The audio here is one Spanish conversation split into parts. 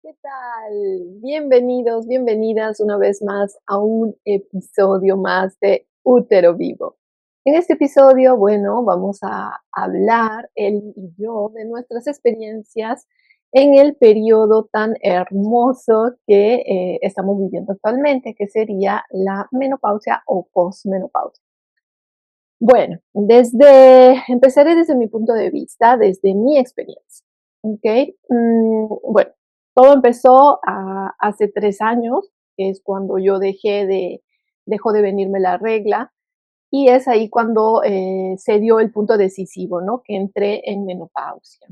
¿Qué tal? Bienvenidos, bienvenidas una vez más a un episodio más de Útero Vivo. En este episodio, bueno, vamos a hablar él y yo de nuestras experiencias en el periodo tan hermoso que estamos viviendo actualmente, que sería la menopausia o posmenopausia. Bueno, empezaré desde mi punto de vista, desde mi experiencia. ¿Ok? Bueno, todo empezó hace 3 años, que es cuando dejó de venirme la regla, y es ahí cuando se dio el punto decisivo, ¿no? Que entré en menopausia.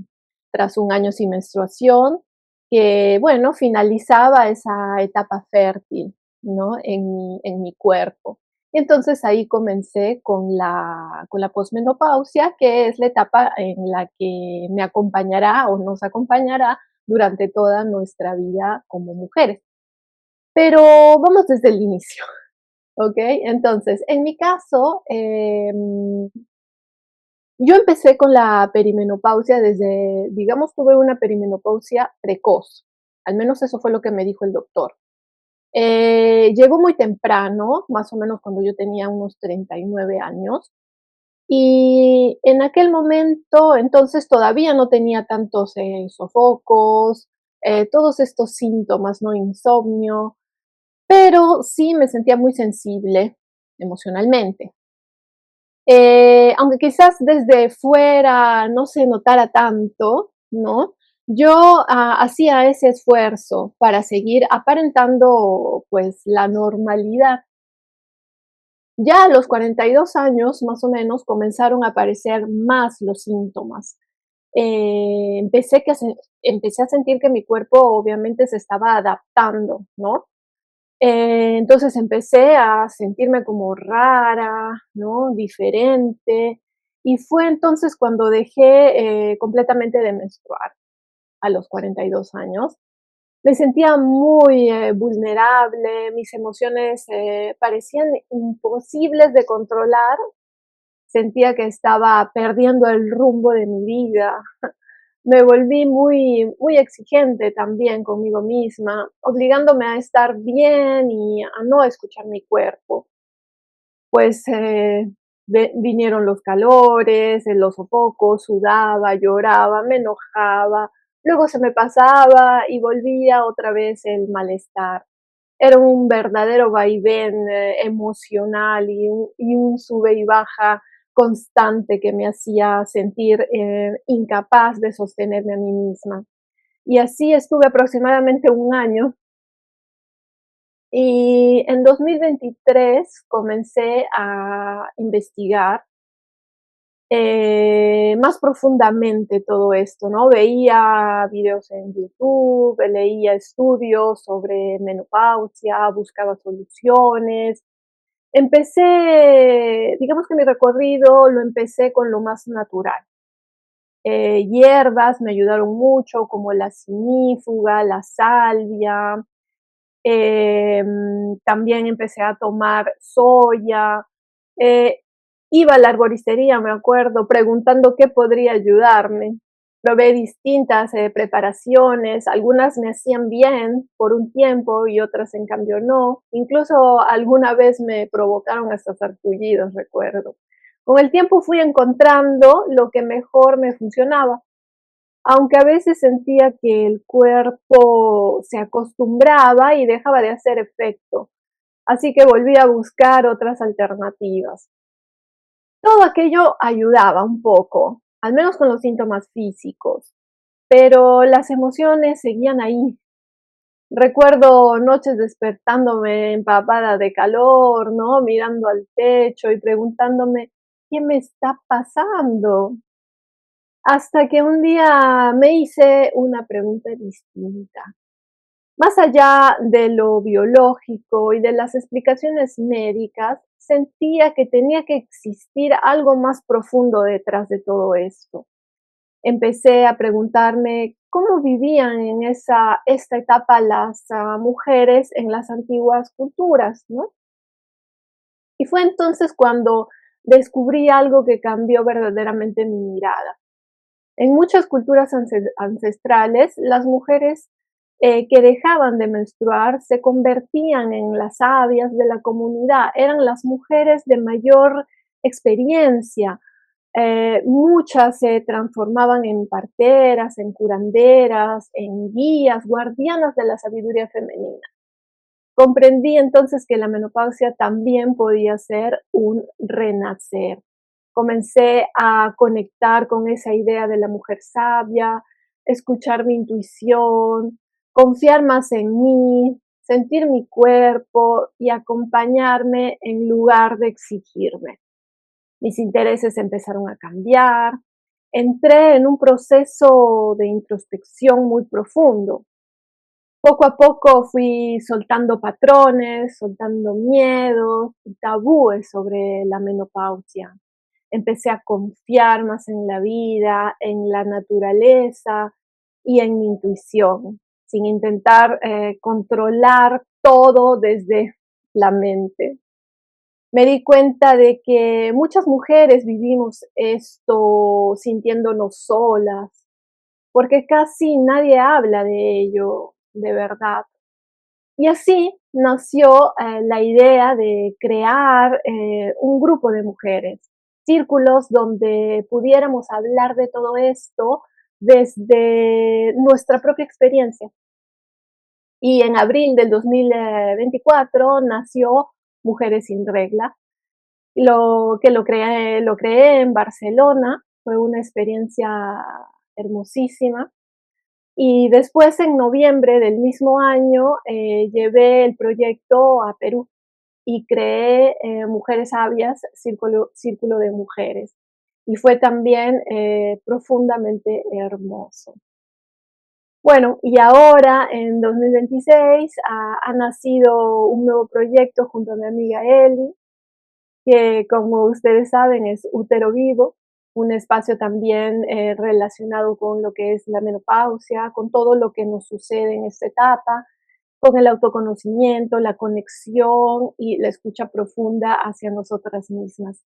Tras un año sin menstruación, que, bueno, finalizaba esa etapa fértil, ¿no? En mi cuerpo. Y entonces ahí comencé con la posmenopausia, que es la etapa en la que me acompañará o nos acompañará durante toda nuestra vida como mujeres. Pero vamos desde el inicio. ¿Ok? Entonces, en mi caso, yo empecé con la perimenopausia digamos, tuve una perimenopausia precoz. Al menos eso fue lo que me dijo el doctor. Llegó muy temprano, más o menos cuando yo tenía unos 39 años. Y en aquel momento, entonces, todavía no tenía tantos sofocos, todos estos síntomas, ¿no? Insomnio, pero sí me sentía muy sensible emocionalmente. Aunque quizás desde fuera no se notara tanto, ¿no? Yo hacía ese esfuerzo para seguir aparentando pues la normalidad. Ya a los 42 años, más o menos, comenzaron a aparecer más los síntomas. Eh, empecé, que a se- Empecé a sentir que mi cuerpo obviamente se estaba adaptando, ¿no? Entonces empecé a sentirme como rara, ¿no? Diferente. Y fue entonces cuando dejé completamente de menstruar a los 42 años. Me sentía muy vulnerable, mis emociones parecían imposibles de controlar, sentía que estaba perdiendo el rumbo de mi vida. Me volví muy, muy exigente también conmigo misma, obligándome a estar bien y a no escuchar mi cuerpo. Pues vinieron los calores, los sofocos, sudaba, lloraba, me enojaba, luego se me pasaba y volvía otra vez el malestar. Era un verdadero vaivén emocional y un sube y baja constante que me hacía sentir incapaz de sostenerme a mí misma. Y así estuve aproximadamente un año y en 2023 comencé a investigar más profundamente todo esto, ¿no? Veía videos en YouTube, leía estudios sobre menopausia, buscaba soluciones. Digamos que mi recorrido lo empecé con lo más natural. Hierbas me ayudaron mucho, como la sinífuga, la salvia. También empecé a tomar soya. Eh, Iba a la arboristería, me acuerdo, preguntando qué podría ayudarme. Probé distintas preparaciones, algunas me hacían bien por un tiempo y otras en cambio no. Incluso alguna vez me provocaron hasta sarpullidos, recuerdo. Con el tiempo fui encontrando lo que mejor me funcionaba, aunque a veces sentía que el cuerpo se acostumbraba y dejaba de hacer efecto, así que volví a buscar otras alternativas. Todo aquello ayudaba un poco, al menos con los síntomas físicos, pero las emociones seguían ahí. Recuerdo noches despertándome empapada de calor, ¿no? Mirando al techo y preguntándome, ¿qué me está pasando? Hasta que un día me hice una pregunta distinta. Más allá de lo biológico y de las explicaciones médicas, sentía que tenía que existir algo más profundo detrás de todo esto. Empecé a preguntarme cómo vivían en esta etapa las mujeres en las antiguas culturas, ¿no? Y fue entonces cuando descubrí algo que cambió verdaderamente mi mirada. En muchas culturas ancestrales, las mujeres que dejaban de menstruar se convertían en las sabias de la comunidad, eran las mujeres de mayor experiencia. Muchas se transformaban en parteras, en curanderas, en guías, guardianas de la sabiduría femenina. Comprendí entonces que la menopausia también podía ser un renacer. Comencé a conectar con esa idea de la mujer sabia, escuchar mi intuición, confiar más en mí, sentir mi cuerpo y acompañarme en lugar de exigirme. Mis intereses empezaron a cambiar. Entré en un proceso de introspección muy profundo. Poco a poco fui soltando patrones, soltando miedos y tabúes sobre la menopausia. Empecé a confiar más en la vida, en la naturaleza y en mi intuición, sin intentar controlar todo desde la mente. Me di cuenta de que muchas mujeres vivimos esto sintiéndonos solas, porque casi nadie habla de ello de verdad. Y así nació la idea de crear un grupo de mujeres, círculos donde pudiéramos hablar de todo esto desde nuestra propia experiencia. Y en abril del 2024 nació Mujeres sin Regla, lo creé en Barcelona, fue una experiencia hermosísima. Y después, en noviembre del mismo año, llevé el proyecto a Perú y creé Mujeres Sabias, Círculo de Mujeres. Y fue también profundamente hermoso. Bueno, y ahora en 2026 ha nacido un nuevo proyecto junto a mi amiga Eli, que como ustedes saben es Útero Vivo, un espacio también relacionado con lo que es la menopausia, con todo lo que nos sucede en esta etapa, con el autoconocimiento, la conexión y la escucha profunda hacia nosotras mismas.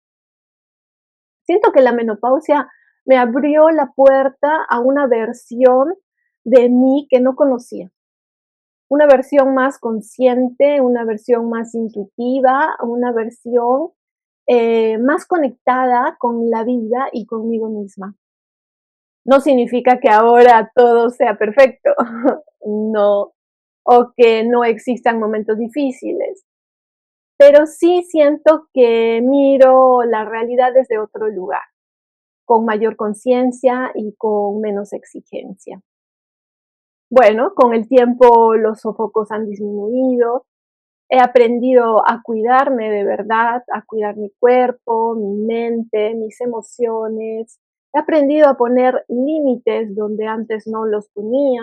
Siento que la menopausia me abrió la puerta a una versión de mí que no conocía. Una versión más consciente, una versión más intuitiva, una versión más conectada con la vida y conmigo misma. No significa que ahora todo sea perfecto, no, o que no existan momentos difíciles, pero sí siento que miro la realidad desde otro lugar, con mayor conciencia y con menos exigencia. Bueno, con el tiempo los sofocos han disminuido, he aprendido a cuidarme de verdad, a cuidar mi cuerpo, mi mente, mis emociones. He aprendido a poner límites donde antes no los ponía,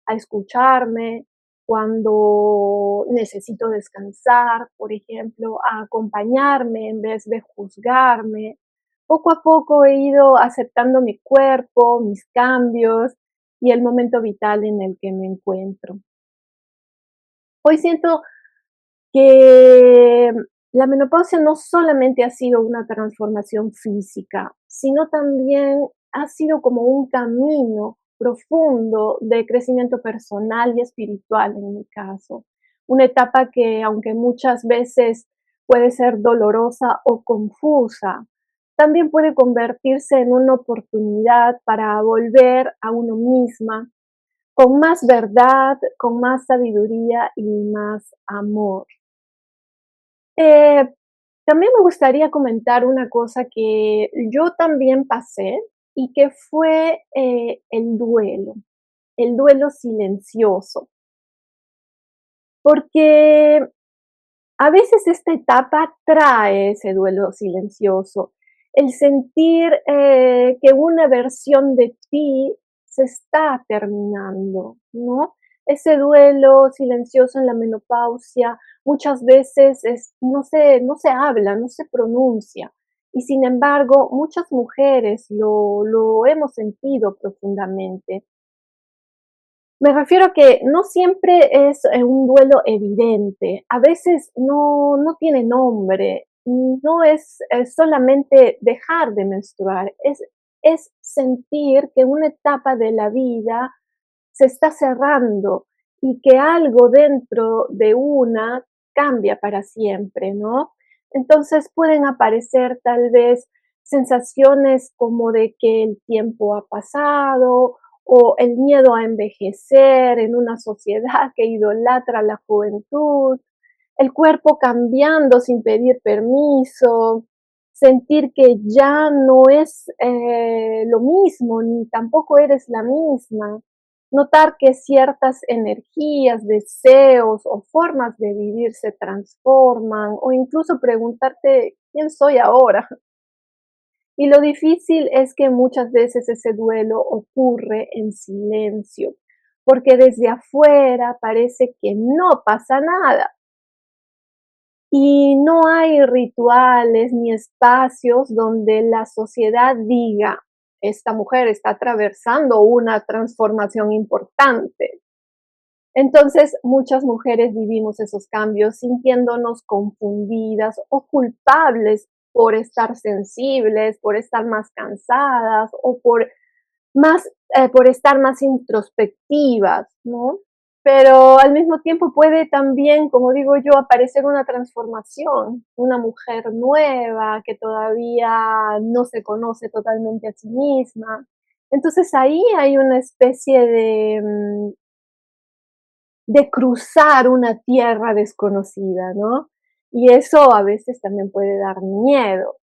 a escucharme cuando necesito descansar, por ejemplo, a acompañarme en vez de juzgarme. Poco a poco he ido aceptando mi cuerpo, mis cambios y el momento vital en el que me encuentro. Hoy siento que la menopausia no solamente ha sido una transformación física, sino también ha sido como un camino profundo de crecimiento personal y espiritual en mi caso. Una etapa que, aunque muchas veces puede ser dolorosa o confusa, también puede convertirse en una oportunidad para volver a uno misma con más verdad, con más sabiduría y más amor. Eh, También me gustaría comentar una cosa que yo también pasé y que fue el duelo silencioso, porque a veces esta etapa trae ese duelo silencioso, el sentir que una versión de ti se está terminando, ¿no? Ese duelo silencioso en la menopausia muchas veces no se habla, no se pronuncia. Y sin embargo, muchas mujeres lo hemos sentido profundamente. Me refiero a que no siempre es un duelo evidente, a veces no tiene nombre, no es solamente dejar de menstruar, es sentir que una etapa de la vida se está cerrando y que algo dentro de una cambia para siempre, ¿no? Entonces pueden aparecer tal vez sensaciones como de que el tiempo ha pasado o el miedo a envejecer en una sociedad que idolatra la juventud, el cuerpo cambiando sin pedir permiso, sentir que ya no es lo mismo, ni tampoco eres la misma, notar que ciertas energías, deseos o formas de vivir se transforman o incluso preguntarte, ¿quién soy ahora? Y lo difícil es que muchas veces ese duelo ocurre en silencio, porque desde afuera parece que no pasa nada y no hay rituales ni espacios donde la sociedad diga, esta mujer está atravesando una transformación importante. Entonces, muchas mujeres vivimos esos cambios sintiéndonos confundidas o culpables por estar sensibles, por estar más cansadas o por estar más introspectivas, ¿no? Pero al mismo tiempo puede también, como digo yo, aparecer una transformación, una mujer nueva que todavía no se conoce totalmente a sí misma. Entonces ahí hay una especie de cruzar una tierra desconocida, ¿no? Y eso a veces también puede dar miedo.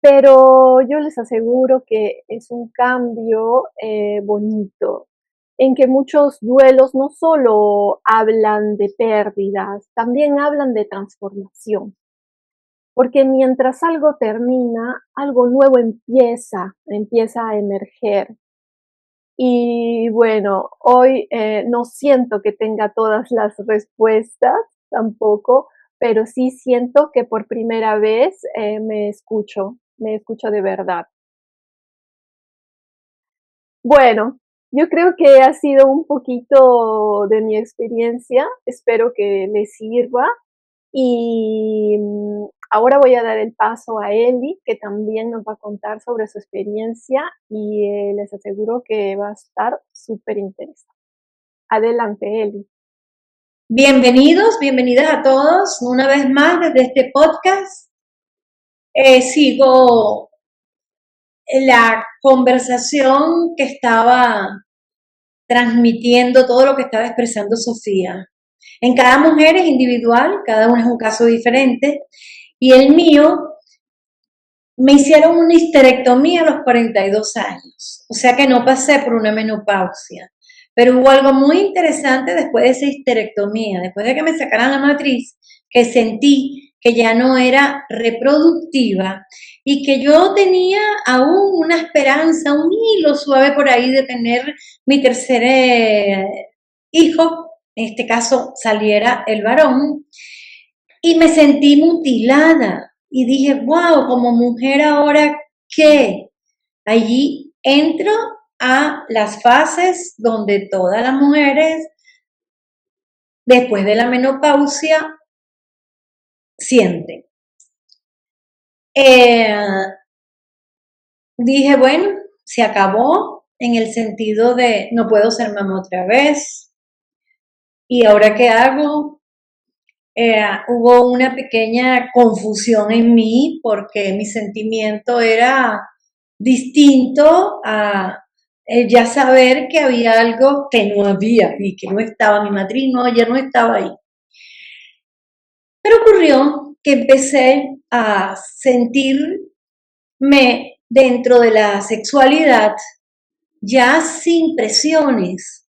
Pero yo les aseguro que es un cambio bonito, en que muchos duelos no solo hablan de pérdidas, también hablan de transformación, porque mientras algo termina, algo nuevo empieza a emerger. Y bueno, hoy no siento que tenga todas las respuestas tampoco, pero sí siento que por primera vez me escucho de verdad. Bueno, yo creo que ha sido un poquito de mi experiencia, espero que les sirva y ahora voy a dar el paso a Eli, que también nos va a contar sobre su experiencia y les aseguro que va a estar súper interesante. Adelante, Eli. Bienvenidos, bienvenidas a todos una vez más desde este podcast. Sigo la conversación que estaba transmitiendo, todo lo que estaba expresando Sofía. En cada mujer es individual, cada uno es un caso diferente, y el mío me hicieron una histerectomía a los 42 años, o sea que no pasé por una menopausia. Pero hubo algo muy interesante después de esa histerectomía, después de que me sacaran la matriz, que sentí que ya no era reproductiva y que yo tenía aún una esperanza, un hilo suave por ahí de tener mi tercer hijo, en este caso saliera el varón, y me sentí mutilada y dije, wow, como mujer ahora, ¿qué? Allí entro a las fases donde todas las mujeres, después de la menopausia, sienten. Eh, Dije, bueno, se acabó en el sentido de no puedo ser mamá otra vez. ¿Y ahora qué hago? Hubo una pequeña confusión en mí porque mi sentimiento era distinto a ya saber que había algo que no había y que no estaba, mi matriz no, ya no estaba ahí. Pero ocurrió que empecé a sentirme dentro de la sexualidad ya sin presiones.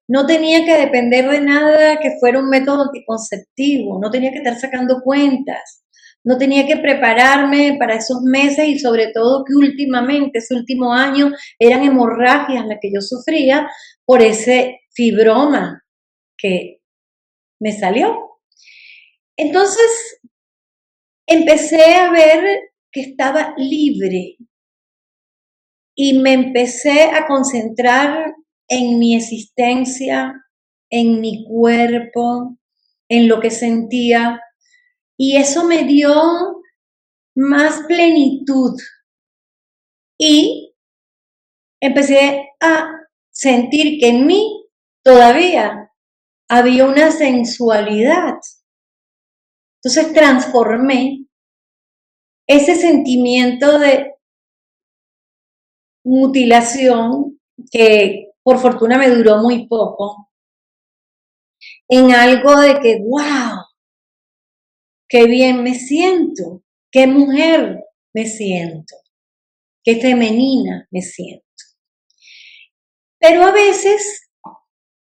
No tenía que depender de nada que fuera un método anticonceptivo, no tenía que estar sacando cuentas, no tenía que prepararme para esos meses y sobre todo que últimamente, ese último año, eran hemorragias las que yo sufría por ese fibroma que me salió. Entonces empecé a ver que estaba libre y me empecé a concentrar en mi existencia, en mi cuerpo, en lo que sentía, y eso me dio más plenitud y empecé a sentir que en mí todavía había una sensualidad. Entonces transformé ese sentimiento de mutilación, que por fortuna me duró muy poco, en algo de que, wow, qué bien me siento, qué mujer me siento, qué femenina me siento. Pero a veces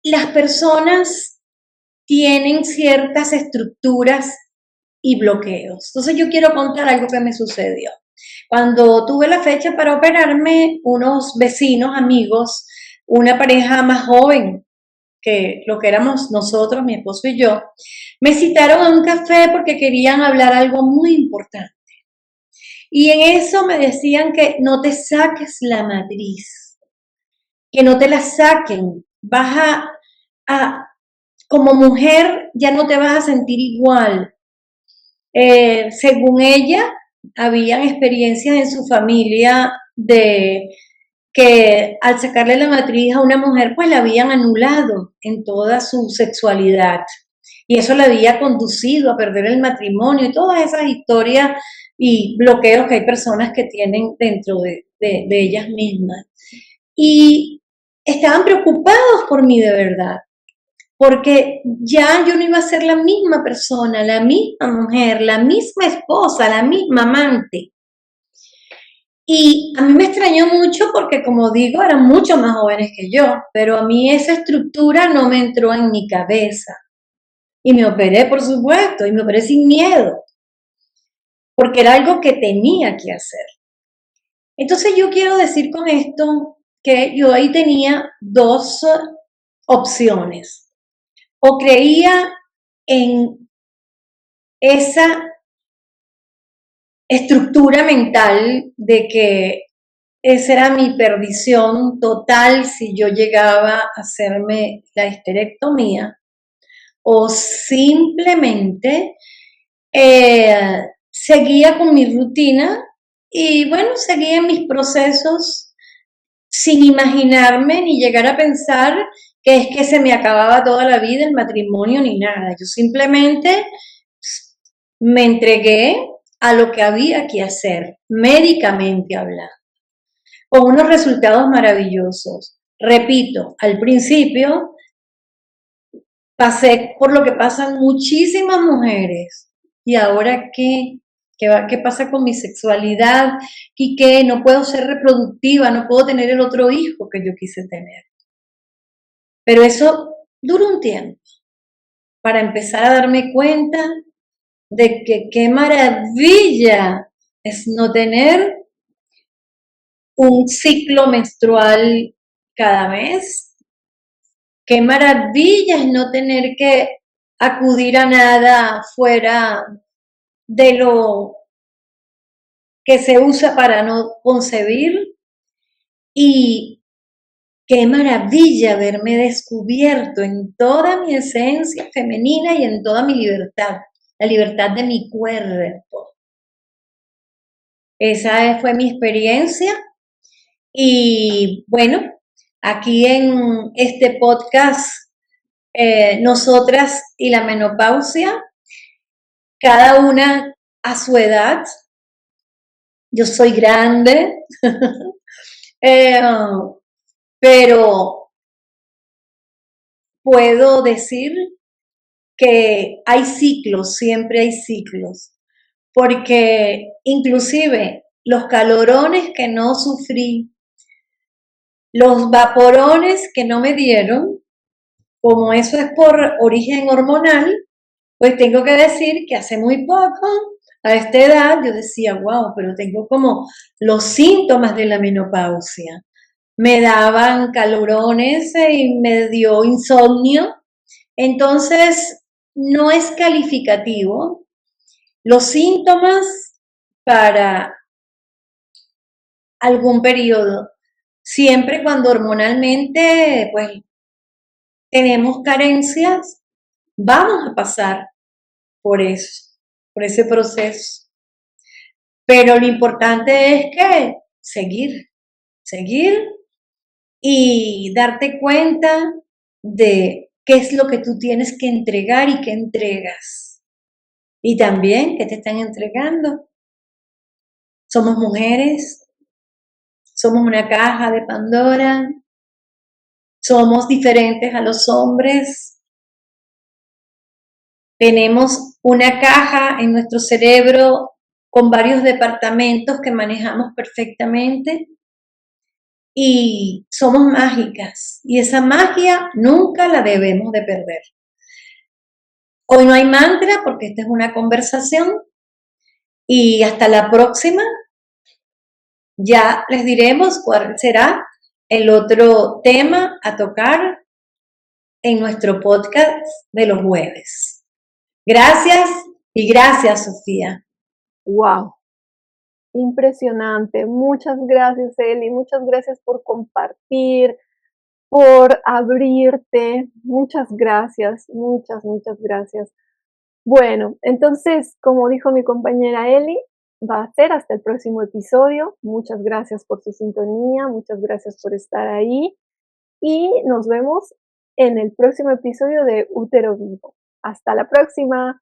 las personas tienen ciertas estructuras y bloqueos. Entonces yo quiero contar algo que me sucedió. Cuando tuve la fecha para operarme, unos vecinos, amigos, una pareja más joven que lo que éramos nosotros, mi esposo y yo, me citaron a un café porque querían hablar algo muy importante. Y en eso me decían que no te saques la matriz, que no te la saquen. Como mujer, ya no te vas a sentir igual. Según ella, habían experiencias en su familia de que al sacarle la matriz a una mujer, pues la habían anulado en toda su sexualidad. Y eso la había conducido a perder el matrimonio y todas esas historias y bloqueos que hay personas que tienen dentro de ellas mismas. Y estaban preocupados por mí de verdad, porque ya yo no iba a ser la misma persona, la misma mujer, la misma esposa, la misma amante. Y a mí me extrañó mucho porque, como digo, eran mucho más jóvenes que yo, pero a mí esa estructura no me entró en mi cabeza. Y me operé, por supuesto, y me operé sin miedo, porque era algo que tenía que hacer. Entonces yo quiero decir con esto que yo ahí tenía dos opciones. O creía en esa estructura mental de que esa era mi perdición total si yo llegaba a hacerme la histerectomía, o simplemente seguía con mi rutina y bueno, seguía en mis procesos sin imaginarme ni llegar a pensar que es que se me acababa toda la vida el matrimonio ni nada. Yo simplemente me entregué a lo que había que hacer, médicamente hablando, con unos resultados maravillosos. Repito, al principio pasé por lo que pasan muchísimas mujeres. ¿Y ahora qué? ¿Qué pasa con mi sexualidad? ¿Y qué? No puedo ser reproductiva, no puedo tener el otro hijo que yo quise tener. Pero eso duró un tiempo para empezar a darme cuenta de que qué maravilla es no tener un ciclo menstrual cada mes. Qué maravilla es no tener que acudir a nada fuera de lo que se usa para no concebir. Y qué maravilla haberme descubierto en toda mi esencia femenina y en toda mi libertad, la libertad de mi cuerpo. Esa fue mi experiencia y bueno, aquí en este podcast, nosotras y la menopausia, cada una a su edad. Yo soy grande, pero puedo decir que hay ciclos, siempre hay ciclos, porque inclusive los calorones que no sufrí, los vaporones que no me dieron, como eso es por origen hormonal, pues tengo que decir que hace muy poco, a esta edad, yo decía, wow, pero tengo como los síntomas de la menopausia. Me daban calorones y me dio insomnio. Entonces, no es calificativo. Los síntomas para algún periodo, siempre cuando hormonalmente, pues, tenemos carencias, vamos a pasar por eso, por ese proceso. Pero lo importante es que seguir y darte cuenta de qué es lo que tú tienes que entregar y qué entregas. Y también qué te están entregando. Somos mujeres, somos una caja de Pandora, somos diferentes a los hombres, tenemos una caja en nuestro cerebro con varios departamentos que manejamos perfectamente y somos mágicas y esa magia nunca la debemos de perder. Hoy no hay mantra porque esta es una conversación y hasta la próxima ya les diremos cuál será el otro tema a tocar en nuestro podcast de los jueves. Gracias y gracias, Sofía. Wow, impresionante. Muchas gracias, Eli. Muchas gracias por compartir, por abrirte. Muchas gracias, muchas gracias. Bueno, entonces, como dijo mi compañera Eli, va a ser hasta el próximo episodio. Muchas gracias por su sintonía, muchas gracias por estar ahí y nos vemos en el próximo episodio de Útero Vivo. Hasta la próxima.